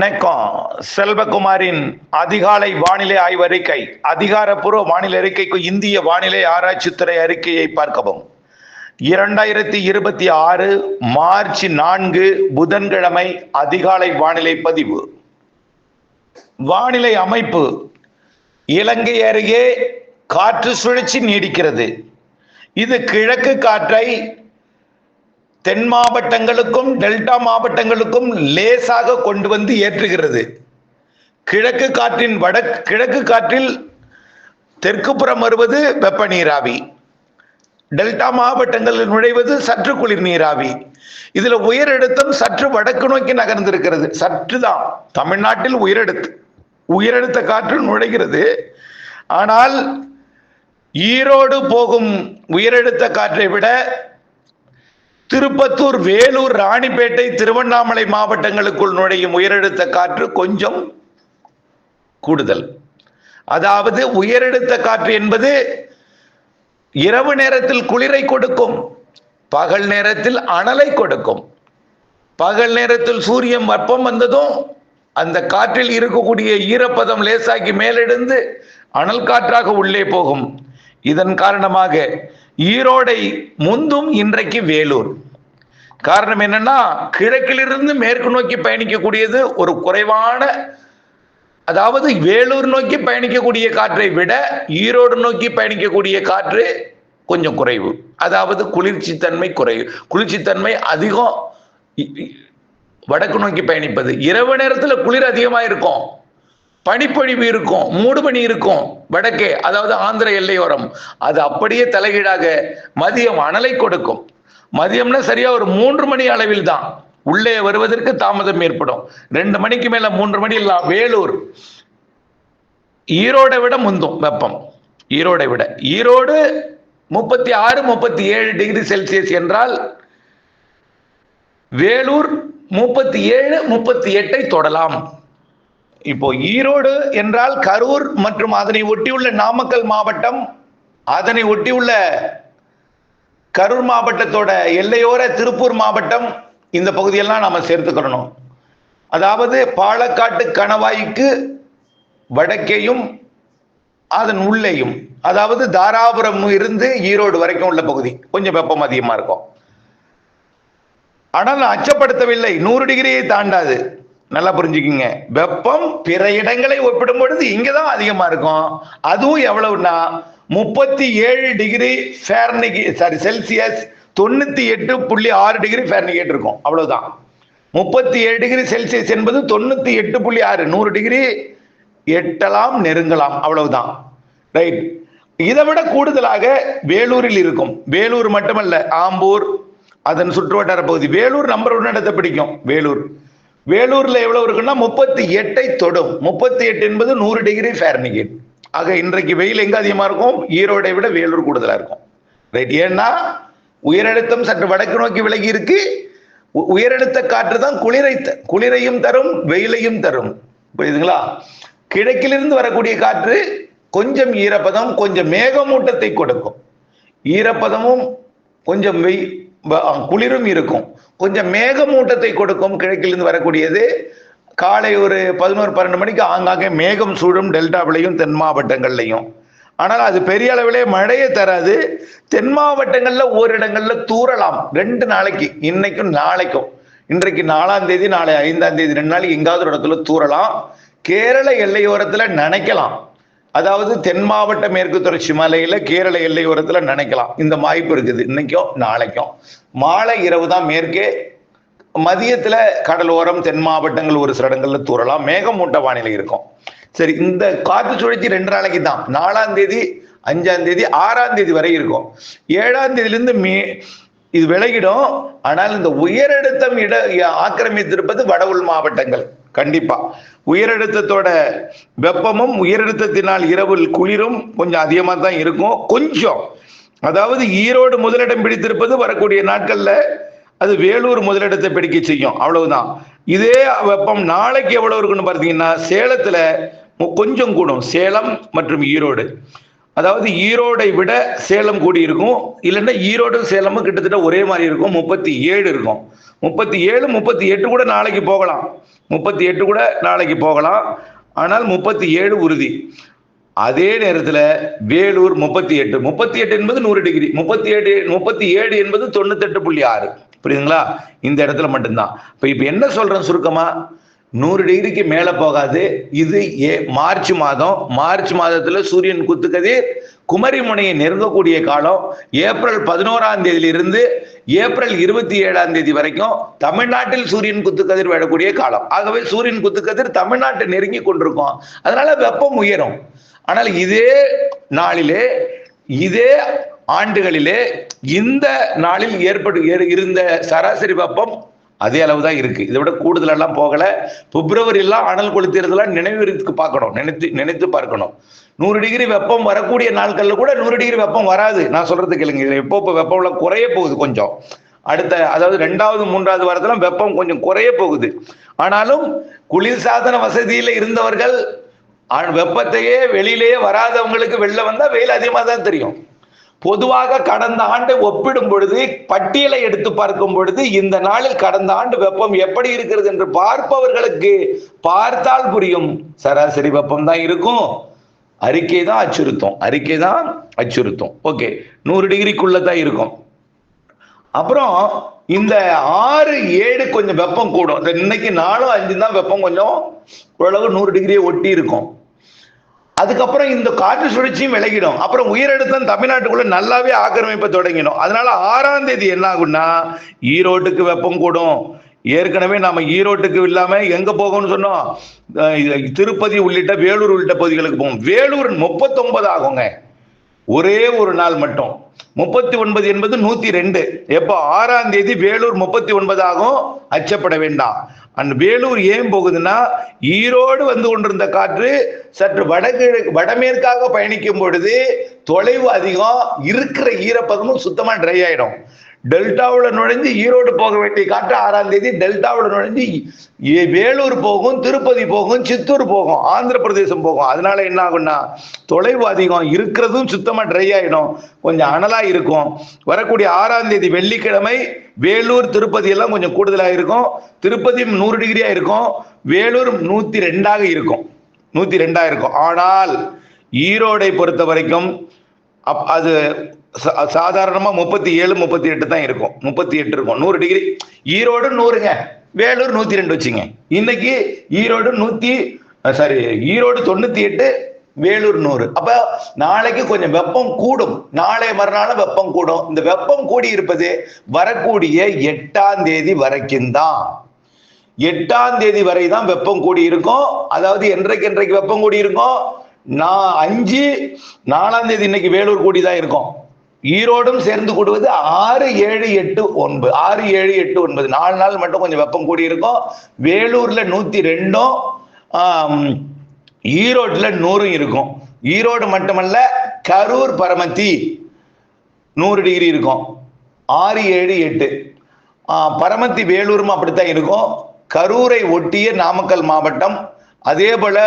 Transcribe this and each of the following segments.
வணக்கம். செல்வகுமாரின் அதிகாலை வானிலை ஆய்வறிக்கை. அதிகாரப்பூர்வ வானிலை அறிக்கைக்கு இந்திய வானிலை ஆராய்ச்சித்துறை அறிக்கையை பார்க்கவும். 2026 மார்ச் 4 புதன்கிழமை அதிகாலை வானிலை பதிவு. வானிலை அமைப்பு: இலங்கை அருகே காற்று சுழற்சி நீடிக்கிறது. இது கிழக்கு காற்றை தென் மாவட்டங்களுக்கும் டெல்டா மாவட்டங்களுக்கும் லேசாக கொண்டு வந்து ஏற்றுகிறது. கிழக்கு காற்றில் தெற்கு புறம் வருவது வெப்ப நீராவி, டெல்டா மாவட்டங்களில் நுழைவது சற்று குளிர் நீராவி. இதுல உயரழுத்தம் சற்று வடக்கு நோக்கி நகர்ந்திருக்கிறது. சற்றுதான் தமிழ்நாட்டில் உயரழுத்த காற்று நுழைகிறது. ஆனால் ஈரோடு போகும் உயரழுத்த காற்றை விட திருப்பத்தூர், வேலூர், ராணிப்பேட்டை, திருவண்ணாமலை மாவட்டங்களுக்குள் நுழையும் உயரழுத்த காற்று கொஞ்சம் கூடுதல். அதாவது உயரழுத்த காற்று என்பது இரவு நேரத்தில் குளிரை கொடுக்கும், பகல் நேரத்தில் அனலை கொடுக்கும். பகல் நேரத்தில் சூரியன் வெப்பம் வந்ததும் அந்த காற்றில் இருக்கக்கூடிய ஈரப்பதம் லேசாக்கி மேலெடுந்து அனல் காற்றாக உள்ளே போகும். இதன் காரணமாக ஈரோடை முந்தும் இன்றைக்கு வேலூர். காரணம் என்னன்னா, கிழக்கிலிருந்து மேற்கு நோக்கி பயணிக்கக்கூடியது ஒரு குறைவான, அதாவது வேலூர் நோக்கி பயணிக்கக்கூடிய காற்றை விட ஈரோடு நோக்கி பயணிக்கக்கூடிய காற்று கொஞ்சம் குறைவு. அதாவது குளிர்ச்சித்தன்மை குறைவு, குளிர்ச்சித்தன்மை அதிகம் வடக்கு நோக்கி பயணிப்பது. இரவு நேரத்தில் குளிர் அதிகமாக இருக்கும், பனிப்பொழிவு இருக்கும், மூடுபனி இருக்கும் வடக்கே, அதாவது ஆந்திர எல்லையோரம். அது அப்படியே தலைகீழாக மதியம் அனலை கொடுக்கும். மதியம்னா சரியா ஒரு 3 மணி அளவில் தான் உள்ளே வருவதற்கு தாமதம் ஏற்படும். 2 மணிக்கு மேல 3 மணி இல்ல. வேலூர் ஈரோடை விட முந்தும் வெப்பம். ஈரோடு 36, 37 டிகிரி செல்சியஸ் என்றால் வேலூர் 37, 38 தொடலாம். இப்போ ஈரோடு என்றால் கரூர் மற்றும் அதனை ஒட்டியுள்ள நாமக்கல் மாவட்டம், அதனை ஒட்டியுள்ள கரூர் மாவட்டத்தோட எல்லையோர திருப்பூர் மாவட்டம், இந்த பகுதியெல்லாம் நாம சேர்த்துக்கிறணும். அதாவது பாலக்காட்டு கணவாய்க்கு வடக்கேயும் அதன் உள்ளேயும், அதாவது தாராபுரம் இருந்து ஈரோடு வரைக்கும் உள்ள பகுதி கொஞ்சம் வெப்பம் அதிகமா இருக்கும். ஆனால் அச்சப்படுத்தவில்லை, 100 டிகிரியை தாண்டாது. நல்லா புரிஞ்சுக்கிங்க. வெப்பம் பிற இடங்களை ஒப்பிடும் பொழுது இங்கதான் அதிகமா இருக்கும். அதுவும் எவ்வளவுன்னா 37 டிகிரி செல்சியஸ், 98.6 டிகிரி ஃபாரன்ஹீட் இருக்கும். அவ்வளவுதான். 37 டிகிரி செல்சியஸ் என்பது 98.6, 100 டிகிரி எட்டலாம், நெருங்கலாம், அவ்வளவுதான். ரைட். இதை விட கூடுதலாக வேலூரில் இருக்கும். வேலூர் மட்டுமல்ல, ஆம்பூர், அதன் சுற்றுவட்டார பகுதி. வேலூர் நம்பர் 1 இடத்தை பிடிக்கும். வேலூர்ல எவ்வளவு இருக்குன்னா 38 தொடும். 38 என்பது 100 டிகிரி ஃபாரன்ஹீட். ஆக இன்றைக்கு வெயில் எங்க அதிகமா இருக்கும்? ஈரோடை விட வேலூர் கூடுதலா இருக்கும். ரைட். ஏன்னா உயரழுத்தம் சற்று வடக்கு நோக்கி விலகி இருக்கு. உயரழுத்த காற்று தான் குளிரையும் தரும், வெயிலையும் தரும். புரியுதுங்களா? கிழக்கிலிருந்து வரக்கூடிய காற்று கொஞ்சம் ஈரப்பதம், கொஞ்சம் மேகமூட்டத்தை கொடுக்கும். ஈரப்பதமும் கொஞ்சம் குளிரும் இருக்கும், கொஞ்சம் மேகமூட்டத்தை கொடுக்கும். கிழக்கிலிருந்து வரக்கூடியது காலை ஒரு 11, 12 மணிக்கு ஆங்காங்கே மேகம் சூழும் டெல்டாவிலையும் தென் மாவட்டங்கள்லையும். ஆனால் அது பெரிய அளவிலே மழையை தராது. தென் மாவட்டங்கள்ல ஓரிடங்கள்ல தூறலாம் 2 நாளைக்கு, இன்னைக்கும் நாளைக்கும். இன்றைக்கு 4ஆம் தேதி, நாளை 5ஆம் தேதி, 2 நாளைக்கு எங்காவது ஒரு இடத்துல தூறலாம். கேரள எல்லையோரத்துல நனைக்கலாம். அதாவது தென் மாவட்ட மேற்கு தொடர்ச்சி மலையில கேரள எல்லையோரத்துல நனைக்கலாம். இந்த வாய்ப்பு இருக்குது இன்னைக்கும் நாளைக்கும். மாலை இரவு தான் மேற்கே, மதியத்துல கடலோரம் தென் மாவட்டங்கள் ஒரு சில இடங்கள்ல தூறலாம். மேகமூட்ட வானிலை இருக்கும். சரி, இந்த காற்று சுழற்சி 2 நாளைக்கு தான். 4ஆம் தேதி, 5ஆம் தேதி, 6ஆம் தேதி வரை இருக்கும். 7ஆம் தேதியிலிருந்து இது விலகிடும். ஆனால் இந்த உயரழுத்தம் ஆக்கிரமித்திருப்பது வட உள் மாவட்டங்கள். கண்டிப்பா உயரழுத்தத்தோட வெப்பமும் உயரழுத்தத்தினால் இரவில் குளிரும் கொஞ்சம் அதிகமா தான் இருக்கும். கொஞ்சம், அதாவது ஈரோடு முதலிடம் பிடித்திருப்பது வரக்கூடிய நாட்கள்ல அது வேலூர் முதலிடத்தை பிடிக்க செய்யும். அவ்வளவுதான். இதே வெப்பம் நாளைக்கு எவ்வளவு இருக்குன்னு பார்த்தீங்கன்னா, சேலத்துல கொஞ்சம் கூடும். சேலம் மற்றும் ஈரோடு, அதாவது ஈரோடை விட சேலம் கூடி இருக்கும். இல்லைன்னா ஈரோடு சேலமும் கிட்டத்தட்ட ஒரே மாதிரி இருக்கும். 37 இருக்கும். 37, 38 கூட நாளைக்கு போகலாம். 38 கூட நாளைக்கு போகலாம், ஆனால் 37 உறுதி. அதே நேரத்தில் வேலூர் 38, 38 என்பது 100 டிகிரி, 37 என்பது 98.6. புரியுதுங்களா? இந்த இடத்துல மட்டும்தான். இப்ப என்ன சொல்றேன் சுருக்கமா, 100 டிகிரிக்கு மேல போகாது. இது மார்ச் மாதம். மார்ச் மாதத்துல சூரியன் குத்துக்கதிர் குமரி முனையை நெருங்கக்கூடிய காலம். ஏப்ரல் 11ஆம் தேதியிலிருந்து ஏப்ரல் 27ஆம் தேதி வரைக்கும் தமிழ்நாட்டில் சூரியன் குத்துக்கதிர் விடக்கூடிய காலம். ஆகவே சூரியன் குத்துக்கதிர் தமிழ்நாட்டை நெருங்கி கொண்டிருக்கும். அதனால வெப்பம் உயரும். ஆனால் இதே நாளிலே, இதே ஆண்டுகளிலே, இந்த நாளில் இருந்த சராசரி வெப்பம் அதே அளவு தான் இருக்கு. இதை விட கூடுதல் எல்லாம் போகல. பிப்ரவரி எல்லாம் அனல் கொளுத்திறதெல்லாம் நினைவு பார்க்கணும், நினைத்து பார்க்கணும். 100 டிகிரி வெப்பம் வரக்கூடிய நாட்கள்ல கூட 100 டிகிரி வெப்பம் வராது. நான் சொல்றது கேளுங்க. எப்போ வெப்பம் குறைய போகுது கொஞ்சம். அடுத்த அதாவது 2வது 3வது வாரத்துல வெப்பம் கொஞ்சம் குறைய போகுது. ஆனாலும் குளிர்சாதன வசதியில இருந்தவர்கள், வெப்பத்தையே வெளியிலேயே வராதவங்களுக்கு வெளில வந்தா வெயில் அதிகமாக தான் தெரியும். பொதுவாக கடந்த ஆண்டை ஒப்பிடும் பொழுது, பட்டியலை எடுத்து பார்க்கும் பொழுது, இந்த நாளில் கடந்த ஆண்டு வெப்பம் எப்படி இருக்கிறது என்று பார்ப்பவர்களுக்கு பார்த்தால் புரியும். சராசரி வெப்பம் தான் இருக்கும். அறிக்கை தான் அச்சுறுத்தும். ஓகே, 100 டிகிரிக்குள்ள தான் இருக்கும். அப்புறம் இந்த 6, 7 கொஞ்சம் வெப்பம் கூடும். இன்னைக்கு 4, 5 தான் வெப்பம் கொஞ்சம் ஓரளவு 100 டிகிரியை ஒட்டி இருக்கும். அதுக்கப்புறம் இந்த காற்று சுழற்சியும் விலகிடும். அப்புறம் உயரழுத்தம் தமிழ்நாட்டுக்குள்ள நல்லாவே ஆக்கிரமிப்பை தொடங்கிடும். அதனால 6ஆம் தேதி என்ன ஆகும்னா, ஈரோட்டுக்கு வெப்பம் கூடும். ஏற்கனவே நாம ஈரோட்டுக்கு இல்லாம எங்க போகணும்னு சொன்னோம், திருப்பதி உள்ளிட்ட வேலூர் உள்ளிட்ட பகுதிகளுக்கு போகும். வேலூர் 39 ஆகுங்க, ஒரே ஒரு நாள் மட்டும். 39 என்பது 102. எப்போ 6ஆம் தேதி வேலூர் 39 ஆகும். அச்சப்பட வேண்டாம். அந்த வேலூர் ஏன் போகுதுன்னா, ஈரோடு வந்து கொண்டிருந்த காற்று சற்று வடமேற்காக பயணிக்கும் பொழுது தொலைவு அதிகம், இருக்கிற ஈரப்பதமும் சுத்தமா ட்ரை ஆயிடும். டெல்டாவில் நுழைஞ்சு ஈரோடு போக வேண்டிய காற்று 6ஆம் தேதி டெல்டாவில் நுழைஞ்சு வேலூர் போகும், திருப்பதி போகும், சித்தூர் போகும், ஆந்திர பிரதேசம் போகும். அதனால என்ன ஆகும்னா, தொலைவு அதிகம், இருக்கிறதும் சுத்தமா ட்ரை ஆயிடும், கொஞ்சம் அனலா இருக்கும். வரக்கூடிய 6ஆம் தேதி வெள்ளிக்கிழமை வேலூர் திருப்பதி எல்லாம் கொஞ்சம் கூடுதலா இருக்கும். திருப்பதி 100 டிகிரியா இருக்கும், வேலூர் 102 இருக்கும், 102 இருக்கும். ஆனால் ஈரோடை பொறுத்த வரைக்கும் அது சாதாரணமா 37, 38 தான் இருக்கும். 38 இருக்கும், 100 டிகிரி. ஈரோடு 100ங்க, வேலூர் 102 வச்சுங்க. இன்னைக்கு ஈரோடு 98, வேலூர் 100. அப்ப நாளைக்கு கொஞ்சம் வெப்பம் கூடும். நாளை மறுநாள் வெப்பம் கூடும். இந்த வெப்பம் கூடி இருப்பது வரக்கூடிய 8ஆம் தேதி வரைக்கும் தான். 8ஆம் தேதி வரை தான் வெப்பம் கூடி இருக்கும். அதாவது என்றைக்கு வெப்பம் கூடி இருக்கும், 5, 4ஆம் தேதி இன்னைக்கு வேலூர் கூடி தான் இருக்கும். ஈரோடும் சேர்ந்து கூடுவது 6, 7, 8, 9. 6, 7, 8, 9 4 நாள் மட்டும் கொஞ்சம் வெப்பம் கூடி இருக்கும். வேலூர்ல 102, ஈரோட்ல 100 இருக்கும். ஈரோடு மட்டுமல்ல, கரூர் பரமத்தி 100 டிகிரி இருக்கும். 6, 7, 8. பரமத்தி வேலூரும் அப்படித்தான் இருக்கும். கரூரை ஒட்டிய நாமக்கல் மாவட்டம், அதே போல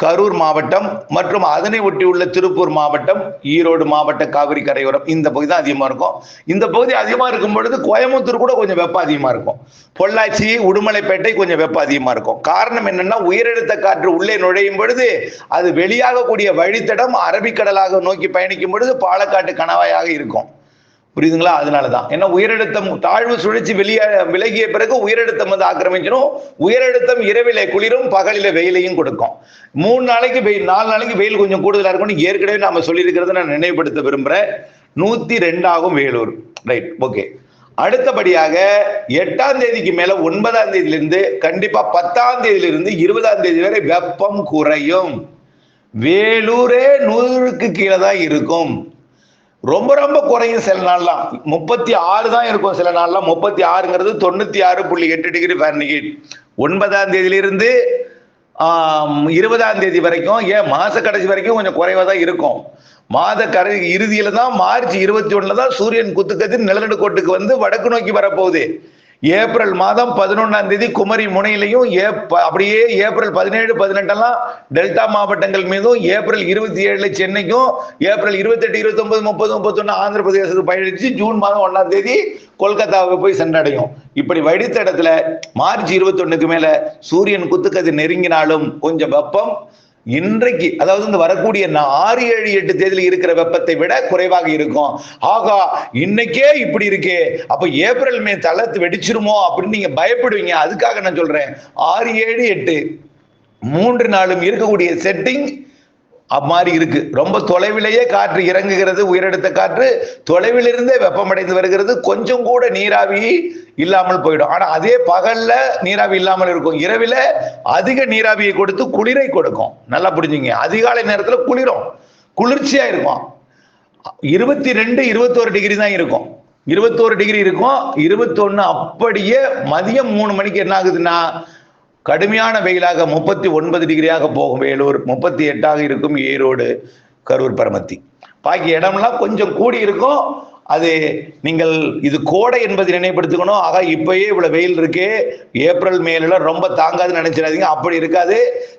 கரூர் மாவட்டம் மற்றும் அதனை ஒட்டியுள்ள திருப்பூர் மாவட்டம், ஈரோடு மாவட்ட காவிரி கரையோரம், இந்த பகுதி தான் அதிகமா இருக்கும். இந்த பகுதி அதிகமா இருக்கும் பொழுது கோயம்புத்தூர் கூட கொஞ்சம் வெப்பம் அதிகமா இருக்கும். பொள்ளாச்சி, உடுமலைப்பேட்டை கொஞ்சம் வெப்பம் அதிகமா இருக்கும். காரணம் என்னன்னா, உயரழுத்த காற்று உள்ளே நுழையும் பொழுது அது வெளியாகக்கூடிய வழித்தடம் அரபிக்கடலாக நோக்கி பயணிக்கும் பொழுது பாலக்காட்டு கணவாயாக இருக்கும். புரியுதுங்களா? அதனாலதான். ஏன்னா உயரழுத்தம் தாழ்வு சுழற்சி விலகிய பிறகு உயரழுத்தம் வந்து ஆக்கிரமிக்கணும். உயரழுத்தம் இரவிலே குளிரும், பகலில வெயிலையும் கொடுக்கும். 3 நாளைக்கு வெயில், 4 நாளைக்கு வெயில் கொஞ்சம் கூடுதலா இருக்கும்னு ஏற்கனவே நாம சொல்லியிருக்கிறத நான் நினைவுபடுத்த விரும்புறேன். 102 ஆகும் வேலூர். Right, okay. அடுத்தபடியாக 8ஆம் தேதிக்கு மேல 9ஆம் தேதியிலிருந்து கண்டிப்பா 10ஆம் தேதியிலிருந்து 20ஆம் தேதி வரை வெப்பம் குறையும். வேலூரே 100க்கு கீழே தான் இருக்கும். ரொம்ப ரொம்ப குறையும். சில நாள்லாம் 36 தான் இருக்கும். சில நாள்லாம் 36ங்கிறது 96.8 டிகிரி ஃபாரன்ஹீட். 9ஆம் தேதியிலிருந்து 20ஆம் தேதி வரைக்கும், ஏன் மாச கடைசி வரைக்கும் கொஞ்சம் குறைவா தான் இருக்கும். மாத இறுதியில தான், மார்ச் 21 தான் சூரியன் குத்துக்கதிர் நிலநடுக்கோட்டுக்கு வந்து வடக்கு நோக்கி வரப்போகுது. ஏப்ரல் மாதம் 11ஆம் தேதி குமரி முனையிலையும் அப்படியே ஏப்ரல் 17, 18 டெல்டா மாவட்டங்கள் மீதும், ஏப்ரல் 27 சென்னைக்கும், ஏப்ரல் 28, 29, 30, 31 ஆந்திர பிரதேசத்துக்கு பயணிச்சு ஜூன் மாதம் 1ஆம் தேதி கொல்கத்தாவுக்கு போய் சென்றடையும். இப்படி வடித்த இடத்துல மார்ச் 21க்கு மேல சூரியன் குத்துக்கதிர் நெருங்கினாலும் கொஞ்சம் வெப்பம் இன்றைக்கு, அதாவது இந்த வரக்கூடிய 6, 7, 8 தேதியில் இருக்கிற வெப்பத்தை விட குறைவாக இருக்கும். ஆகா, இன்னைக்கே இப்படி இருக்கே, அப்ப ஏப்ரல் மே தளத்து வெடிச்சிருமோ அப்படின்னு நீங்க பயப்படுவீங்க. அதுக்காக நான் சொல்றேன், 6, 7, 8 3 நாளும் இருக்கக்கூடிய செட்டிங் அம்மாதிரி இருக்கு. ரொம்ப தொலைவிலேயே காற்று இறங்குகிறது, உயரடுத்த காற்று தொலைவிலிருந்தே வெப்பமடைந்து வருகிறது. கொஞ்சம் கூட நீராவி இல்லாமல் போயிடும். ஆனா அதே பகல்ல நீராவி இல்லாமல் இருக்கும். இரவில அதிக நீராவியை கொடுத்து குளிரை கொடுக்கும். நல்லா புரிஞ்சுங்க. அதிகாலை நேரத்துல குளிர்ச்சியா இருக்கும். 22, 21 டிகிரி தான் இருக்கும். 21 டிகிரி இருக்கும். 21 அப்படியே மதியம் 3 மணிக்கு என்ன ஆகுதுன்னா கடுமையான வெயிலாக 39 டிகிரியாக போகும் வேலூர், 38 இருக்கும் ஈரோடு, கரூர், பரமத்தி. பாக்கி இடம்லாம் கொஞ்சம் கூடி இருக்கும். அது நீங்கள் இது கோடை என்பதை நினைவுபடுத்திக்கணும். ஆக இப்பயே இவ்வளவு வெயில் இருக்கு, ஏப்ரல் மேல ரொம்ப தாங்காதுன்னு நினைச்சிடாதீங்க. அப்படி இருக்காது.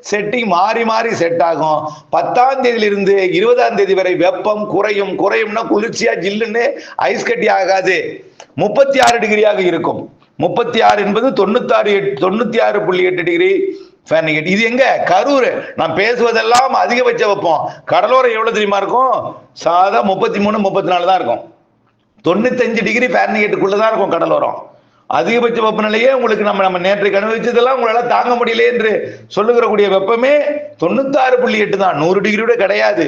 செட்டிங் மாறி மாறி செட் ஆகும். 10ஆம் தேதியிலிருந்து 20ஆம் தேதி வரை வெப்பம் குறையும்னா குளிர்ச்சியா ஜில்லுன்னு ஐஸ் கட்டி ஆகாது. 36 டிகிரியாக இருக்கும். 36 என்பது 96.8 டிகிரி ஃபாரன்ஹீட். இது எங்க? கரூர். நான் பேசுவதெல்லாம் அதிகபட்ச வெப்பம். கடலோரம் எவ்வளவு தெரியுமா இருக்கும்? சாதா 33, 34 தான் இருக்கும். 95 டிகிரி ஃபாரன்ஹீட்டுக்குள்ளதான் இருக்கும் கடலோரம். அதிகபட்ச வெப்பநிலையே உங்களுக்கு நம்ம நேற்றைக்கு அனுபவிச்சதெல்லாம் உங்களால தாங்க முடியல என்று சொல்லுகிறக்கூடிய வெப்பமே 96.8 தான். 100 டிகிரியோட கிடையாது.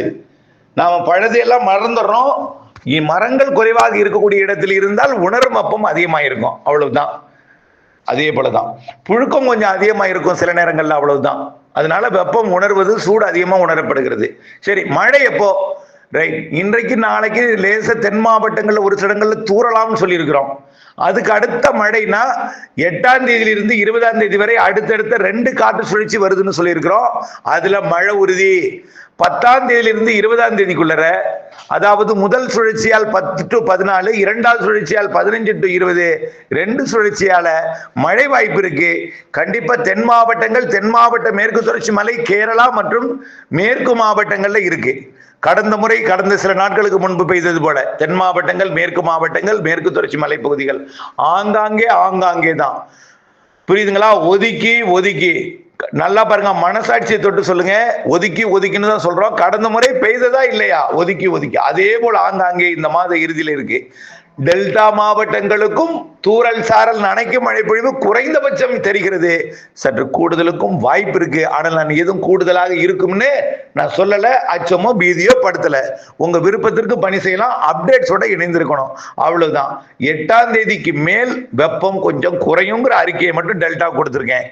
நாம பழுதையெல்லாம் மறந்துடுறோம். மரங்கள் குறைவாக இருக்கக்கூடிய இடத்தில் இருந்தால் உணரும் வெப்பம் அதிகமாக இருக்கும். அவ்வளவுதான். அதே போலதான் புழுக்கம் கொஞ்சம் அதிகமா இருக்கும் சில நேரங்கள்ல. அவ்வளவுதான். அதனால வெப்பம் உணர்வது, சூடு அதிகமா உணரப்படுகிறது. சரி, மழை எப்போ? ரைட், இன்றைக்கு நாளைக்கு லேச தென் மாவட்டங்கள்ல ஒரு சில இடங்கள்ல தூறலாம்னு சொல்லி இருக்கிறோம். அதுக்கு அடுத்த மழைனா 8ஆம் தேதியிலிருந்து 20ஆம் தேதி வரை அடுத்தடுத்த 2 காற்று சுழற்சி வருதுன்னு சொல்லி இருக்கிறோம். அதுல மழை உறுதி. 10ஆம் தேதியிலிருந்து 20ஆம் தேதிக்குள்ளர, அதாவது முதல் சுழற்சியால் 10 to 14, இரண்டாவது சுழற்சியால் 15 to 20, 2 சுழற்சியால மழை வாய்ப்பு இருக்கு. கண்டிப்பா தென் மாவட்டங்கள், தென் மாவட்ட மேற்கு தொடர்ச்சி மலை, கேரளா மற்றும் மேற்கு மாவட்டங்கள்ல இருக்கு. கடந்த சில நாட்களுக்கு முன்பு பெய்தது போல தென் மாவட்டங்கள், மேற்கு மாவட்டங்கள், மேற்கு தொடர்ச்சி மலைப்பகுதிகள் ஆங்காங்கே தான். புரியுதுங்களா? ஒதுக்கி நல்லா பாருங்க, மனசாட்சியை தொட்டு சொல்லுங்க. ஒதுக்கின்னு தான் சொல்றோம். கடந்த முறை பெய்ததா இல்லையா? ஒதுக்கி. அதே போல ஆங்காங்கே இந்த மாத இறுதியில் இருக்கு. டெல்டா மாவட்டங்களுக்கும் தூறல் சாரல் நனைக்கும் மழை பொழிவு குறைந்தபட்சம் தெரிகிறது. சற்று கூடுதலுக்கும் வாய்ப்பு இருக்கு. ஆனால் நான் எதுவும் கூடுதலாக இருக்கும்னு நான் சொல்லல, அச்சமோ பீதியோ படுத்தல. உங்க விருப்பத்திற்கு பணி செய்யலாம். அப்டேட்ஸோட இணைந்திருக்கணும். அவ்வளவுதான். 8ஆம் தேதிக்கு மேல் வெப்பம் கொஞ்சம் குறையுங்கிற அறிக்கையை மட்டும் டெல்டா கொடுத்திருக்கேன்.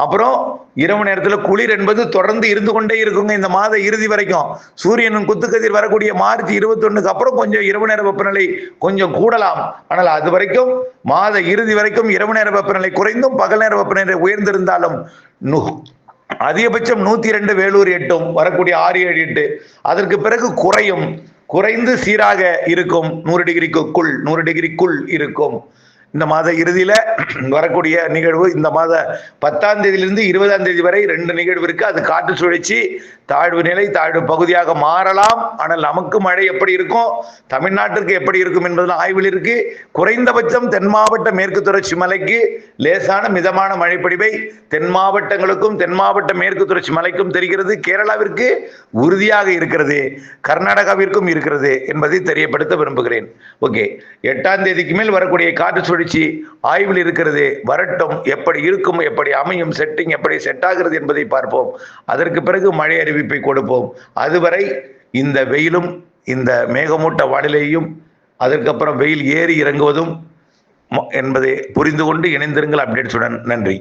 அப்புறம் இரவு நேரத்தில் குளிர் என்பது தொடர்ந்து இருந்து கொண்டே இருக்குங்க இந்த மாத இறுதி வரைக்கும். சூரியனின் குத்துக்கதிர் வரக்கூடிய மார்ச் 21க்கு அப்புறம் கொஞ்சம் இரவு நேர வெப்பநிலை கொஞ்சம் கூடலாம். ஆனால் அது வரைக்கும் மாத இறுதி வரைக்கும் இரவு நேர வெப்பநிலை குறைந்தும் பகல் நேர வெப்பநிலை உயர்ந்திருந்தாலும் அதிகபட்சம் 102 வேலூர் எட்டும், வரக்கூடிய 6, 7, 8 அதற்கு பிறகு குறைந்து சீராக இருக்கும். 100 டிகிரிக்குள் இருக்கும். இந்த மாத இறுதியில வரக்கூடிய நிகழ்வு இந்த மாத 10ஆம் தேதியிலிருந்து 20ஆம் தேதி வரை 2 நிகழ்வு இருக்கு. அது காற்று சுழற்சி, தாழ்வு நிலை, தாழ்வு பகுதியாக மாறலாம். ஆனால் நமக்கு மழை எப்படி இருக்கும், தமிழ்நாட்டிற்கு எப்படி இருக்கும் என்பதில் ஆய்வில் இருக்கு. குறைந்தபட்சம் தென் மாவட்ட மேற்கு தொடர்ச்சி மலைக்கு லேசான மிதமான மழைப்பொழிவை தென் மாவட்டங்களுக்கும் தென் மாவட்ட மேற்கு தொடர்ச்சி மலைக்கும் தெரிகிறது. கேரளாவிற்கு உறுதியாக இருக்கிறது, கர்நாடகாவிற்கும் இருக்கிறது என்பதை தெரியப்படுத்த விரும்புகிறேன். ஓகே, 8ஆம் தேதிக்கு மேல் வரக்கூடிய காற்று சுழற்சி ஆய்வில் இருக்கிறது. வரட்டும், எப்படி இருக்கும், எப்படி அமையும், செட்டிங் எப்படி செட் ஆகிறது என்பதை பார்ப்போம். அதற்கு பிறகு மழை அறிவிப்பை கொடுப்போம். அதுவரை இந்த வெயிலும் இந்த மேகமூட்ட வானிலையும் அதற்கப்புறம் வெயில் ஏறி இறங்குவதும் என்பதை புரிந்து கொண்டு இணைந்திருங்கள் அப்டேட்ஸுடன். நன்றி.